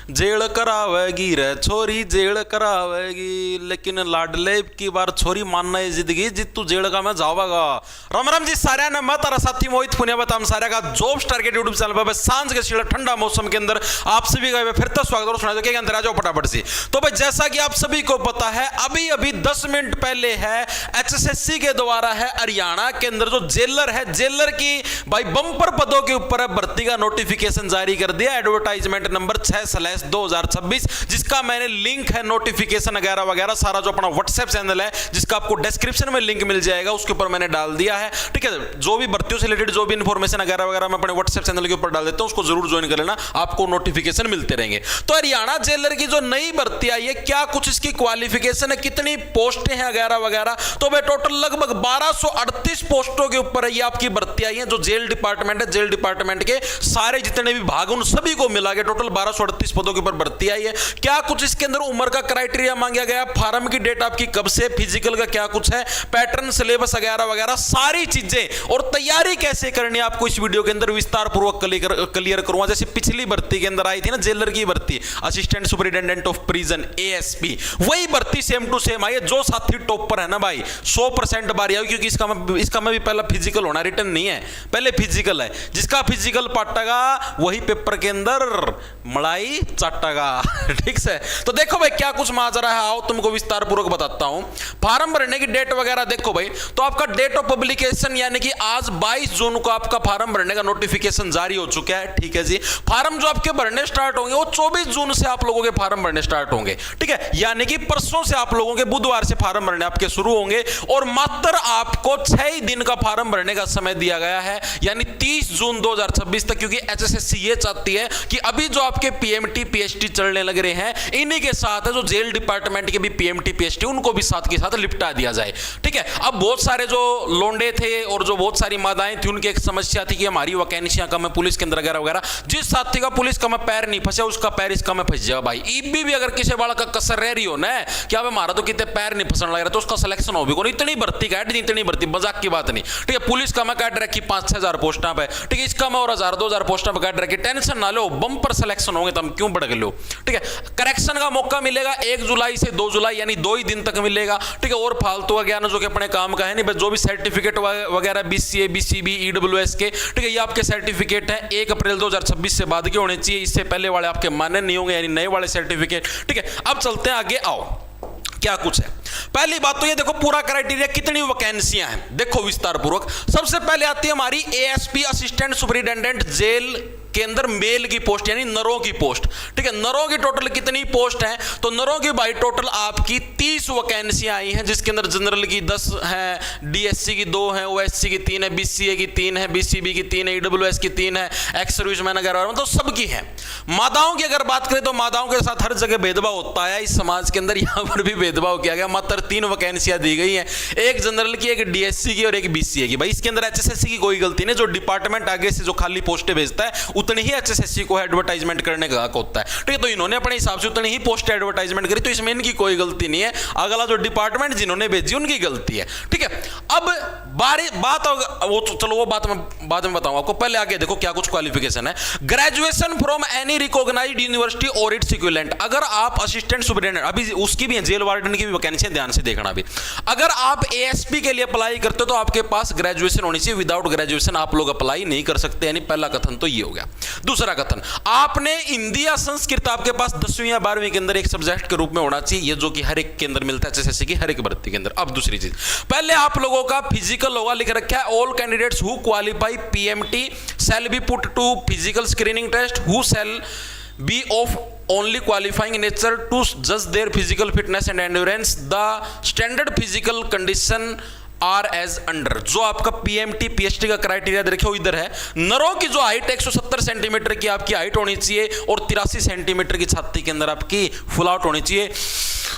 Jail करावेगी रे छोरी jail करावेगी, लेकिन लाडले की बार छोरी मानना है जिंदगी जित तू जेल का मैं जावागा। राम राम जी सारे ने, मैं तारा साथी मोहित पुनिया बताम सारे का जॉब स्टार के यूट्यूब चैनल पर सांझ के शीला ठंडा मौसम के अंदर आप सभी का फिर तो स्वागत और सुना दो के अंदर आ जाओ फटाफट से। तो भाई जैसा कि आप सभी को पता है अभी अभी 10 मिनट पहले है एचएसएससी के द्वारा है हरियाणा के अंदर जो जेलर है, जेलर की भाई बंपर पदों के ऊपर है भर्ती का नोटिफिकेशन जारी कर दिया, एडवर्टाइजमेंट नंबर 6/2026, जिसका मैंने लिंक है नोटिफिकेशन वगैरह वगैरह सारा जो अपना व्हाट्सएप चैनल है जिसका आपको डिस्क्रिप्शन में लिंक मिल जाएगा उसके ऊपर मैंने डाल दिया है। ठीक है, जो भी भर्तियों से रिलेटेड जो भी इंफॉर्मेशन वगैरह वगैरह मैं अपने व्हाट्सएप चैनल के ऊपर डाल देता हूं, उसको जरूर ज्वाइन कर लेना, आपको नोटिफिकेशन मिलते रहेंगे। तो हरियाणा जेलर की जो नई भर्ती आई है, क्या कुछ इसकी क्वालिफिकेशन है, कितनी पोस्टें हैं वगैरह वगैरह, तो भाई टोटल लगभग 1238 पोस्टों के ऊपर ये आपकी भर्ती आई है। जो जेल डिपार्टमेंट है, जेल डिपार्टमेंट के सारे जितने भी भाग उन सभी को मिला के टोटल 1238 पदों के ऊपर भर्ती आई है। क्या कुछ इसके अंदर उम्र का क्राइटेरिया मांगा गया, फार्म की डेट आपकी कब से, फिजिकल का क्या कुछ है, पैटर्न सिलेबस वगैरह वगैरह सारी चीजें और तैयारी कैसे करनी है आपको इस वीडियो के अंदर विस्तार पूर्वक क्लियर करूंगा। जैसे पिछली भर्ती के अंदर आई थी ना जेलर की भर्ती, assistant superintendent of prison ASP, वही भर्ती सेम टू सेम आई है। जो साथी टॉपर है ना भाई 100% बारी आई, क्योंकि इसका में भी पहला फिजिकल होना, रिटर्न नहीं है, पहले फिजिकल है। जिसका फिजिकल पाटेगा वही पेपर के अंदर मलाई चाटेगा। ठीक है, तो देखो भाई क्या कुछ माजरा है, आओ तुमको विस्तार पूर्वक बताता हूं। फार्म भरने की डेट वगैरह देखो भाई, तो आपका डेट ऑफ पब्लिकेशन यानी कि आज 22 जून को आपका फार्म भरने का नोटिफिकेशन जारी हो चुका है। ठीक है जी, फार्म जो आपके भरने स्टार्ट होंगे वो 24 जून से आप लोगों के फार्म भरने स्टार्ट होंगे। ठीक है, यानी कि परसों से आप लोगों के बुधवार से फार्म भरने आपके शुरू होंगे और मात्र आपको 6 ही दिन का फार्म भरने का समय दिया गया है, यानी 30 जून 2026 तक, क्योंकि एचएसएससी ये चाहती है कि अभी जो आपके पीएमटी पीएचटी चलने लग रहे हैं इन्हीं के साथ है जो जेल डिपार्टमेंट के भी पीएमटी पीएचटी उनको भी साथ के साथ लिपटा दिया जाए। ठीक है, अब बहुत सारे जो लोंडे थे और जो बहुत सारी मादाएं थी उनकी एक समस्या थी कि हमारी वैकेंसियां कम है पुलिस के अंदर वगैरह वगैरह, जिस साथी का पुलिस का में पैर नहीं फंसे उसका पैर इसका में फंस जाएगा भाई। ईबी भी अगर किसी वाला का कसर रह रही हो ना क्या हमारा तो कितने पैर नहीं फंसने लग रहा तो उसका सिलेक्शन हो भी कौन, इतनी भर्ती का इतनी भर्ती मजाक की बात नहीं। ठीक है, पुलिस का मैं काट रखी 5-6 हजार पोस्टां पे, ठीक है, इसका मैं और 1000-2000 पोस्टां पे काट रखी, टेंशन ना लो, बम्पर सिलेक्शन होंगे तुम क्यों भड़क लो। ठीक है, करेक्शन का मौका मिलेगा 1 जुलाई से 2 जुलाई यानी 2 ही दिन तक मिलेगा। ठीक है, और फालतू ज्ञान जो कि अपने काम का है नहीं, जो भी सर्टिफिकेट वगैरह बीसीए बीसीबी ईडब्ल्यूएस के, ठीक है, ये आपके सर्टिफिकेट है 1 अप्रैल 2026 से बाद के होने चाहिए, इससे पहले वाले आपके मान्य नहीं होंगे, यानी नए वाले सर्टिफिकेट। ठीक है, अब चलते हैं आगे, आओ क्या कुछ है। पहली बात तो ये देखो पूरा क्राइटेरिया कितनी वैकेंसियां हैं, देखो विस्तार पूर्वक। सबसे पहले आती है हमारी एएसपी असिस्टेंट सुपरिटेंडेंट जेल के अंदर मेल की पोस्ट यानी नरों की पोस्ट। ठीक है, नरों की टोटल कितनी पोस्ट है, तो नरों की भाई टोटल आपकी 30 वैकेंसियां आई हैं, जिसके अंदर जनरल की 10 है, डीएससी की 2 है, ओएससी की 3 है, बीसीए की 3 है, बीसीबी की 3 है, ईडब्ल्यूएस की 3 है, एक्स सर्विसमैन वगैरह मतलब सबकी है। मादाओं की अगर बात करें तो मादाओं के साथ हर जगह भेदभाव होता है इस समाज के अंदर, यहां पर भी भेदभाव किया गया। मात्र 3 वैकेंसियां दी गई हैं, एक जनरल की, एक डीएससी की और एक बीसीए की। भाई इसके अंदर एचएसएससी की कोई गलती नहीं, जो डिपार्टमेंट आगे से जो खाली पोस्टें भेजता है उतनी ही एचएसएससी को एडवर्टाइजमेंट करने का हक होता है। ठीक है, तो इन्होंने अपने हिसाब से उतनी ही पोस्ट एडवर्टाइजमेंट करी, तो इसमें इनकी कोई गलती नहीं है, अगला जो डिपार्टमेंट जिन्होंने भेजी उनकी गलती है। ठीक है, अब बात वो चलो वो बात मैं बाद में बताऊंगा आपको, पहले आगे देखो क्या कुछ क्वालिफिकेशन है। Graduation from any recognised university और इट्स इक्विवेलेंट, अगर आप असिस्टेंट सुपरिटेंडेंट, अभी उसकी भी है जेल वार्डन की भी वैकेंसी, ध्यान से देखना भी, अगर आप एएसपी के लिए अप्लाई करते हो तो आपके पास ग्रेजुएशन होनी चाहिए, विदाउट ग्रेजुएशन आप लोग अप्लाई नहीं कर सकते, यानी पहला कथन तो ये हो गया। दूसरा कथन, आपने हिंदी या संस्कृत आपके पास 10वीं या 12वीं के अंदर एक सब्जेक्ट के रूप में होना चाहिए, जो कि हर एक के अंदर मिलता है एचएसएससी की हर एक भर्ती के अंदर। अब दूसरी चीज, पहले आप लोगों का फिजिकल होगा, लिख रखा है all candidates who qualify PMT shall be put to physical screening test who shall be of only qualifying nature to judge their physical fitness and endurance. The standard physical condition are as under. जो आपका PMT PHT का criteria देखो इधर है, नरों की जो height 170 centimetre की आपकी हाइट होनी चाहिए और 83 सेंटीमीटर की छाती के अंदर आपकी फुल आउट होनी चाहिए।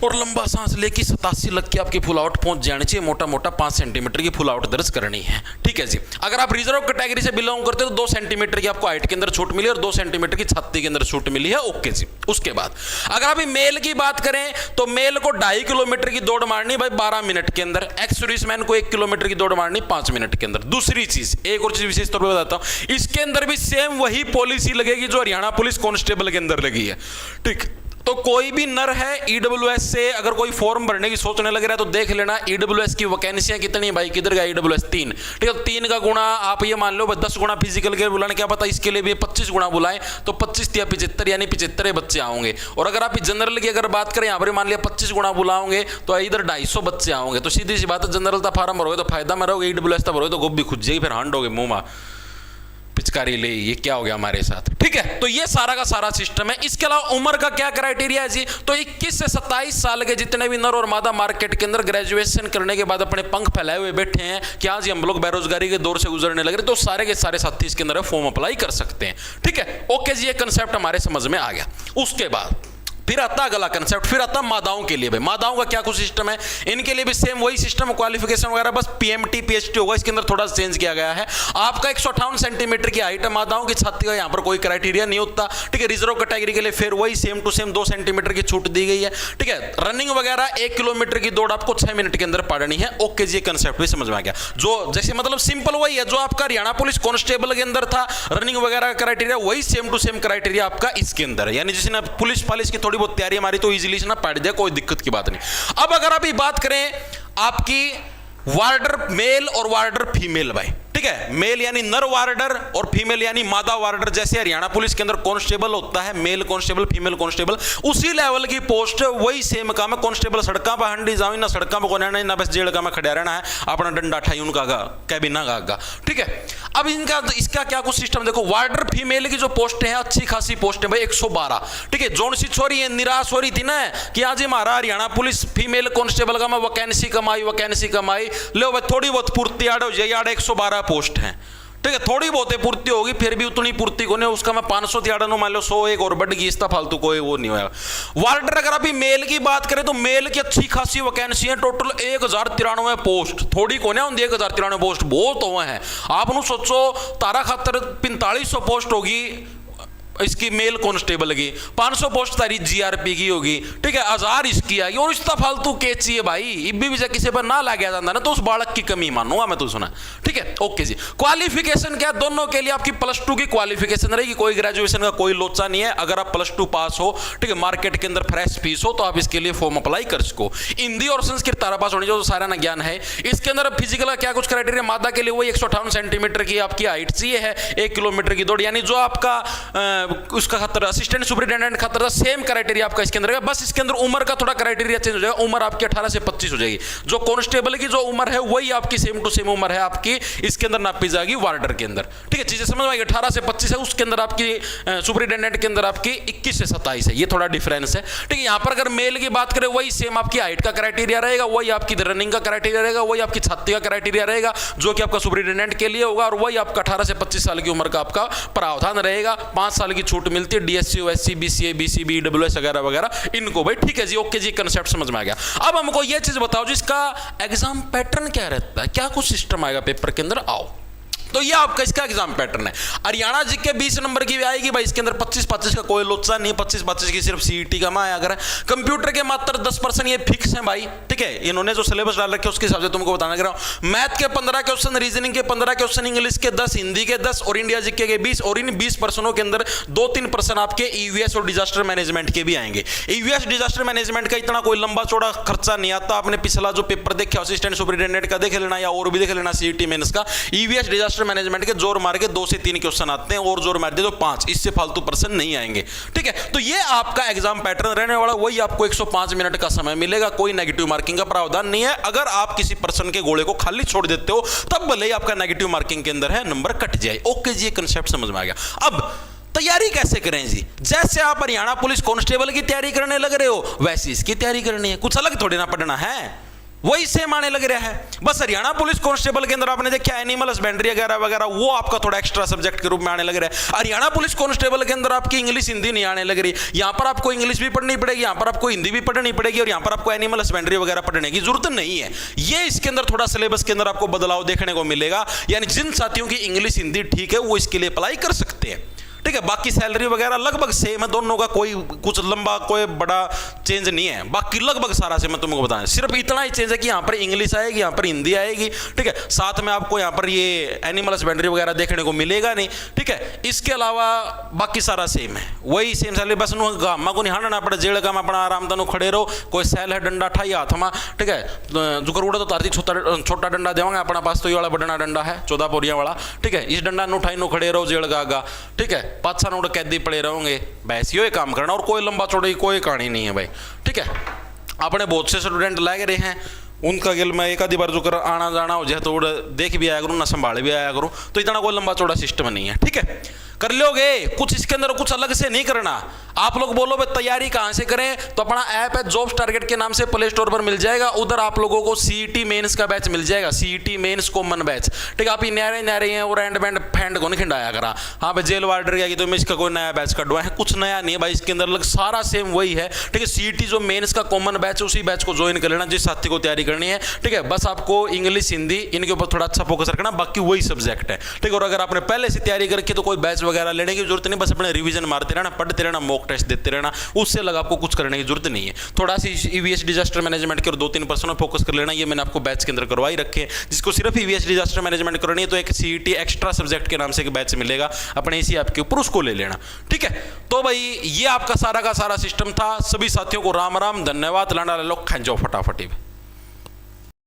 और लंबा सांस लेके 87 लग के आपकी फुल आउट पहुंच जानी चाहिए, मोटा मोटा 5 सेंटीमीटर की फुल आउट दर्ज करनी है। ठीक है जी। अगर आप रिजर्व कैटेगरी से बिलोंग करते हो तो 2 सेंटीमीटर की आपको हाइट के अंदर छूट मिली और 2 सेंटीमीटर की छाती के अंदर छूट मिली है। ओके जी। उसके बाद अगर अभी मेल की बात करें तो मेल को 2.5 किलोमीटर की दौड़ मारनी भाई 12 मिनट के अंदर, एक्स सर्विसमैन को 1 किलोमीटर की दौड़ मारनी 5 मिनट के अंदर। दूसरी चीज, एक और चीज विशेष तौर पर बताता हूं, इसके अंदर भी सेम वही पॉलिसी लगेगी जो हरियाणा पुलिस कांस्टेबल के अंदर लगी है। ठीक, तो कोई भी नर है ईडब्ल्यूएस से अगर कोई फॉर्म भरने की सोचने लग रहा है तो देख लेना ईडब्ल्यूएस की वैकेंसियां कितनी है भाई, किधर गया ईडब्ल्यूएस 3। ठीक है, 3 का गुणा आप ये मान लो 10 गुणा फिजिकल के बुलाने, क्या पता इसके लिए भी 25 गुणा बुलाएं तो 25 या 75 यानी 75 बच्चे आओगे। और अगर आप जनरल की अगर बात करें यहाँ पर मान लिया 25 गुणा बुलाओगे तो इधर 250 बच्चे आओगे। तो सीधी सी बात है, जनरल का फार्म भरोगे तो फायदा में रहोगे, ईडब्ल्यूएस का भरोगे तो गोभी खुद जाएगी, फिर हांडोगे मुंह में पिचकारी ले, ये क्या हो गया हमारे साथ। ठीक है, तो ये सारा का सारा सिस्टम है। इसके अलावा उम्र का क्या क्राइटेरिया है जी, तो 21 से 27 साल के जितने भी नर और मादा मार्केट के अंदर ग्रेजुएशन करने के बाद अपने पंख फैलाए हुए बैठे हैं कि आज हम लोग बेरोजगारी के दौर से गुजरने लग रहे, तो सारे के सारे साथी इसके अंदर फॉर्म अप्लाई कर सकते हैं। ठीक है, ओके जी, ये कंसेप्ट हमारे समझ में आ गया। उसके बाद फिर आता अगला कंसेप्ट, फिर आता मादाओं के लिए। भाई मादाओं का क्या कुछ सिस्टम है, इनके लिए भी सेम वही सिस्टम, क्वालिफिकेशन वगैरह बस पीएमटी पीएचटी होगा, इसके अंदर थोड़ा चेंज किया गया है। आपका 158 सेंटीमीटर की हाइट है, मादाओं की छाती का यहाँ पर कोई क्राइटेरिया नहीं होता। ठीक है, रिजर्व कैटेगरी के लिए फिर वही सेम टू सेम 2 सेंटीमीटर की छूट दी गई है। ठीक है, रनिंग वगैरह 1 किलोमीटर की दौड़ आपको 6 मिनट के अंदर पढ़नी है। ओके जी, कंसेप्ट भी समझ में आ गया। जो जैसे मतलब सिंपल वही है जो आपका हरियाणा पुलिस कांस्टेबल के अंदर था, रनिंग वगैरह का क्राइटेरिया वही सेम टू सेम क्राइटेरिया आपका इसके अंदर है। यानी जिसने पुलिस पालिस की थोड़ी बहुत तैयारी हमारी तो इजीली से ना पढ़ जाए, कोई दिक्कत की बात नहीं। अब अगर आप बात करें आपकी वार्डर मेल और वार्डर फीमेल, भाई ठीक है, मेल यानी नर वार्डर और फीमेल यानी मादा वार्डर। जैसे हरियाणा पुलिस के अंदर कांस्टेबल होता है, मेल कांस्टेबल फीमेल कांस्टेबल, उसी लेवल की पोस्ट वही सेम काम है। कांस्टेबल सड़कों पर हंडी जाओ ना, सड़कों पर कोने ना, बस जेल का में खड़ा रहना है, अपना डंडा ठाई उनका कैबिना गागा। ठीक है, अब इनका इसका क्या कुछ सिस्टम देखो। वार्डर फीमेल की जो पोस्ट है अच्छी खासी पोस्ट है भाई, 112। ठीक है, जोन सी छोरी है निराश हो रही थी ना कि आज हमारा हरियाणा पुलिस फीमेल कांस्टेबल का मैं वैकेंसी कमाई लो भाई, थोड़ी बहुत पूर्ति आड़े हो जाए, आड़े 112 पोस्ट है। ठीक है, थोड़ी बहुत पूर्ति होगी, फिर भी उतनी पूर्ति को नहीं, उसका मैं 500 तियाड़ा मान लो 100 एक और बढ़ गई, इसका फालतू कोई वो नहीं होगा। वार्डर अगर अभी मेल की बात करें तो मेल की अच्छी खासी वैकेंसी है, टोटल 1093 पोस्ट, थोड़ी को नहीं 1093 पोस्ट बहुत हुए हैं। आप सोचो तारा खातर 4500 पोस्ट होगी इसकी मेल कांस्टेबल की, 500 पोस्ट तारी जीआरपी की होगी। ठीक है, 1000 इसकी आएगी और इसका फालतू केस चाहिए भाई, इब्बी भी किसी पर ना लग जाता ना तो उस बालक की कमी मानूंगा मैं तो सुना। ठीक है, ओके जी। क्वालिफिकेशन क्या, दोनों के लिए आपकी +2 की क्वालिफिकेशन रहेगी, कोई ग्रेजुएशन का कोई लोचा नहीं है। अगर आप +2 पास हो, ठीक है, मार्केट के अंदर फ्रेश फीस हो, तो आप इसके लिए फॉर्म अप्लाई कर सको। हिंदी और संस्कृत तारा पास होनी जो सारा ना ज्ञान है। इसके अंदर फिजिकल का क्या कुछ क्राइटेरिया, मादा के लिए वही 158 सेंटीमीटर की आपकी हाइट चाहिए है, 1 किलोमीटर की दौड़, यानी जो आपका उसका खातर असिस्टेंट सुपरिटेंडेंट खातर सेम क्राइटेरिया आपका इसके अंदर है। बस इसके अंदर उम्र का थोड़ा क्राइटेरिया चेंज हो जाएगा, उम्र आपकी 18 से 25 हो जाएगी। जो कांस्टेबल की जो उम्र है वही आपकी सेम टू सेम उम्र है आपकी इसके अंदर नापी जाएगी वार्डर के अंदर। ठीक है, चीजें समझ में आई। 18 से 25 है, उसके अंदर आपकी सुपरिटेंडेंट के अंदर आपकी 21 से 27 है, ये थोड़ा डिफरेंस है। ठीक है, यहां पर अगर मेल की बात करें वही सेम आपकी हाइट का क्राइटेरिया रहेगा, वही आपकी रनिंग का क्राइटेरिया रहेगा, वही आपकी छाती का क्राइटेरिया रहेगा जो कि आपका सुपरिटेंडेंट के लिए होगा, और वही आपका 18 से 25 साल की उम्र का आपका प्रावधान रहेगा। 5 साल की छूट मिलती है DSC OSC BCA BCB EWS वगैरह वगैरह इनको भाई। ठीक है जी, ओके जी, कंसेप्ट समझ में आ गया। अब हमको ये चीज बताओ जी, इसका एग्जाम पैटर्न क्या रहता है, क्या कुछ सिस्टम आएगा पेपर के अंदर। आओ, तो ये आपका इसका एग्जाम पैटर्न है। हरियाणा जी के 20 नंबर की भी आएगी भाई, इसके अंदर 25-25 का कोई लोचा नहीं, 25-25 की सिर्फ सीईटी का माया अगर है। कंप्यूटर के मात्र 10% ये फिक्स है भाई। ठीक है, इन्होंने जो सिलेबस डाल रखे उसके हिसाब से तुमको बताना रहा हूं। मैथ के 15 क्वेश्चन, रीजनिंग के 15 क्वेश्चन, इंग्लिश के 10, हिंदी के 10 और इंडिया जीके के 20, और इन 20% के अंदर 2-3% आपके ईवीएस और डिजास्टर मैनेजमेंट के भी आएंगे। ईवीएस डिजास्टर मैनेजमेंट का इतना कोई लंबा चौड़ा खर्चा नहीं आता। आपने पिछला जो पेपर देखा असिस्टेंट सुपरिटेंडेंट का देख लेना या और भी देख लेना, सीईटी मेंस का। ईवीएस डिजास्टर मैनेजमेंट के जोर मार के 2 से 3 क्वेश्चन आते हैं, और जोर मार दे तो 5, इससे फालतू पर्सन नहीं आएंगे। ठीक है, तो ये आपका एग्जाम पैटर्न रहने वाला। वही आपको 105 मिनट का समय मिलेगा, कोई नेगेटिव मार्किंग का प्रावधान नहीं है। अगर आप किसी पर्सन के गोले को खाली छोड़ देते हो तब भले ही आपका नेगेटिव मार्किंग के अंदर है नंबर कट जाए। ओके जी, ये कंसेप्ट समझ में आ गया। अब तैयारी कैसे करें जी, जैसे आप हरियाणा पुलिस कांस्टेबल की तैयारी करने लग रहे हो वैसे इसकी तैयारी करनी है, कुछ अलग थोड़ी ना पढ़ना है। वही सेम आने लग रहा है। बस हरियाणा पुलिस कांस्टेबल के अंदर आपने देखा एनिमल हस्बेंड्री वगैरह वगैरह, वो आपका थोड़ा एक्स्ट्रा सब्जेक्ट के रूप में आने लग रहा है। हरियाणा पुलिस कांस्टेबल के अंदर आपकी इंग्लिश हिंदी नहीं आने लग रही, यहां पर आपको इंग्लिश भी पढ़नी पड़ेगी, यहां पर आपको हिंदी भी पढ़नी पड़ेगी, और यहां पर आपको एनिमल हस्बेंड्री वगैरह पढ़ने की जरूरत नहीं है। ये इसके अंदर थोड़ा सिलेबस के अंदर आपको बदलाव देखने को मिलेगा। यानी जिन साथियों की इंग्लिश हिंदी ठीक है वो इसके लिए अप्लाई कर सकते हैं, ठीक है। बाकी सैलरी वगैरह लगभग सेम है दोनों का, कोई कुछ लंबा कोई बड़ा चेंज नहीं है, बाकी लगभग सारा से मैं तुमको बताएं। सिर्फ इतना ही चेंज है कि यहाँ पर इंग्लिश आएगी, यहाँ पर हिंदी आएगी, ठीक है। साथ में आपको यहाँ पर ये एनिमल हस्बेंड्री वगैरह देखने को मिलेगा नहीं, ठीक है। इसके अलावा बाकी सारा सेम है, वही सेम सैलरी। बस गामा को नहीं हाना पड़े, जेल का अपना आराम तनु खड़े रहो, कोई सैल है डंडा ठाई हाथ में, ठीक है। जो करोड़ा तो तारती छोटा डंडा देवांगे, अपना पास तो ये वाला बड़ना डंडा है 14 पोरियां वाला, ठीक है। इस डंडा नु उठाई नु खड़े रहो जेल का आगा, ठीक है। 5 साल उड़ कैदी पड़े रहोगे, बस यो काम करना, और कोई लंबा चौड़ी कोई कहानी नहीं है भाई, ठीक है। अपने बहुत से स्टूडेंट लग रहे हैं, उनका गिल में एक आधी बार जो कर आना जाना हो जाए तो देख भी आया करूँ ना, संभाल भी आया करूँ, तो इतना कोई लंबा चौड़ा सिस्टम नहीं है, ठीक है। कर लोगे कुछ इसके अंदर कुछ अलग से नहीं करना। आप लोग बोलो भाई तैयारी कहाँ से करें, तो अपना ऐप है जॉब्स टारगेट के नाम से प्ले स्टोर पर मिल जाएगा, उधर आप लोगों को सीईटी मेंस का बैच मिल जाएगा, सीईटी मेंस कॉमन बैच, ठीक है। आप न्यारे हैं और एंड बैंड फैंड को नहीं खिंडाया करा, हाँ भाई जेल वार्डर गया कि तो मैं इसका कोई नया बैच कटवा है, कुछ नया नहीं है भाई इसके अंदर, सारा सेम वही है, ठीक है। सीईटी जो मेंस का कॉमन बैच है उसी बैच को ज्वाइन कर लेना जिस साथी को तैयारी करनी है, ठीक है। बस आपको इंग्लिश हिंदी इनके ऊपर थोड़ा अच्छा फोकस रखना, बाकी वही सब्जेक्ट है, ठीक है। और अगर आपने पहले से तैयारी करके तो कोई बैच वगैरह लेने की जरूरत नहीं, बस अपने रिवीजन मारते रहना, पढ़ते रहना, मॉक टेस्ट देते रहना, उससे लगा आपको कुछ करने की जरूरत नहीं है। थोड़ा सी ईवीएस डिजास्टर मैनेजमेंट के और 2-3% फोकस कर लेना, ये मैंने आपको बैच के अंदर करवाई रखे हैं। जिसको सिर्फ ईवीएस डिजास्टर मैनेजमेंट करनी है तो एक सीईटी एक्स्ट्रा सब्जेक्ट के नाम से एक बैच मिलेगा अपने इसी ऐप के ऊपर, उसको ले लेना, ठीक है। तो भाई ये आपका सारा का सारा सिस्टम था। सभी साथियों को राम राम, धन्यवाद, लाना ले लो खंजो फटाफटी।